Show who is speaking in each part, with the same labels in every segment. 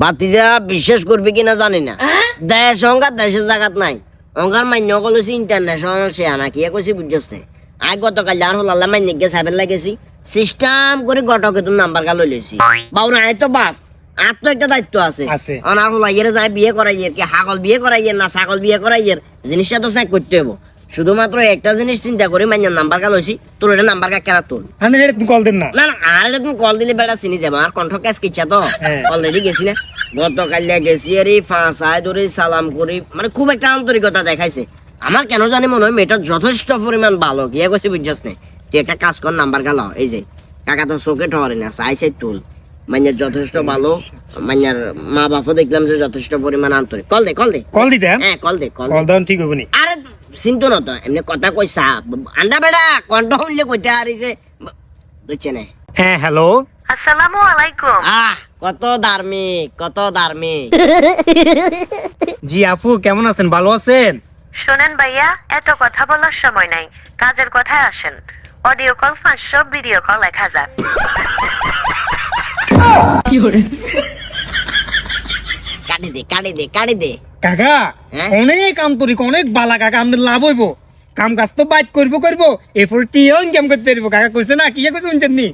Speaker 1: বাতিজা বিশ্বাস করবি কিনা জানি না, দেশ অঙ্গার দেশের জায়গাত নাই, অঙ্গার মান্য কলেছি ইন্টারন্যাশনাল সে আনা কি কইছি বুঝছস তে। আই গতকাল যার হল আল্লাহ মান্য গে সাবেল লাগেছি, সিস্টেম করে গটকে তুমি নাম্বার গা লই লইছি। বাবু আই তো বাপ, আর তো একটা দায়িত্ব আছে। অনার হল আইয়ের যায় বিয়ে করাইয়ের, কি হাগল বিয়ে করাইয়ের না ছাগল বিয়ে করাইয়ের, জিনিসটা তো চেক করতে হবো। শুধুমাত্র একটা জিনিস চিন্তা করে মাইনের নাম্বার গা লইছি, তোর এটা নাম্বার গা কেনা তোল।
Speaker 2: তুমি কল দেন না?
Speaker 1: না না, আর এটা তুমি কল দিলে বেটা চিনি যাবো। আর কণ্ঠ ক্যাশ কিচ্ছা তো অলরেডি গেছি না, গতকাল গেছি আর ফাঁসায় ধরে সালাম করি, মানে খুব একটা আন্তরিকতা দেখাইছে। আমার কেন জানি মনে হয় মেয়েটা যথেষ্ট পরিমাণ ভালো। গিয়ে গেছি বুঝছস না, তুই একটা কাজ কর, নাম্বার গা এই যে কাকা তো চোখে ঠরে না, চাইছে তুল। মাইনের যথেষ্ট ভালো, মাইনের মা বাপও দেখলাম যে যথেষ্ট পরিমাণ আন্তরিক। কল দে কল দে
Speaker 2: কল দিতে?
Speaker 1: হ্যাঁ কল দে কল
Speaker 2: দাও, ঠিক হবে নি।
Speaker 1: আরে চিন্তা না তো, এমনি কথা কইসা আন্ডা বেড়া কণ্ঠ হইলে কইতে আর যে বুঝছে না।
Speaker 2: হ্যাঁ হ্যালো,
Speaker 3: আসসালামু আলাইকুম।
Speaker 1: কত ধার্মিক, কত ধার্মিক।
Speaker 2: জি আপু, কেমন আছেন? ভালো আছেন?
Speaker 3: শোনেন ভাইয়া, এত কথা বলার সময় নাই, কাজের কথায় আসেন। Audio call 500, video call 1000।
Speaker 1: কাটি দে কাটি দে কাটি দে।
Speaker 2: কাকা অনেক আন্তরিক, অনেক বালা কাকা, আমাদের লাভ হইব। কাম কাজ তো বাইট করবো এরপর টিও ইনকাম করতে পারবো। কাকা কইছে না, কি কইছে শুনছেন নি?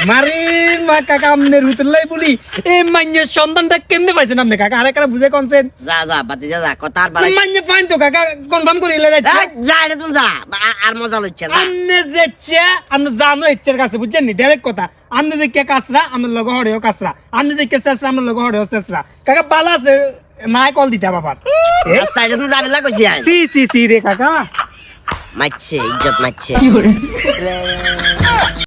Speaker 2: মারি মা কাকা, আমনের হুতলাই বলি এই মাইনের সন্তানটা কেমনে পাইছেন আপনি কাকা? আরে কারা বুঝে কোনছেন?
Speaker 1: যা যা বাতি যা, যা কথা আর বাড়াই।
Speaker 2: মাইনে পাইন তো কাকা, কনফার্ম করে এলে রাইট।
Speaker 1: যা রে তুমি যা, আর মজা লইছে যা।
Speaker 2: আমনে যেচ্ছে আমনে জানো ইচ্ছার কাছে, বুঝছেন নি? ডাইরেক্ট কথা, আমনে দেখে কাছরা আমার লগে হড়েও কাছরা, আমনে দেখে চেষ্টা আমার লগে হড়েও চেষ্টা। কাকা বালা আছে না, কল দিতে বাবা।
Speaker 1: সাইডে তুমি যাবে না কইছি।
Speaker 2: সি সি সি রে কাকা,
Speaker 1: মারছে ইজ্জত মারছে।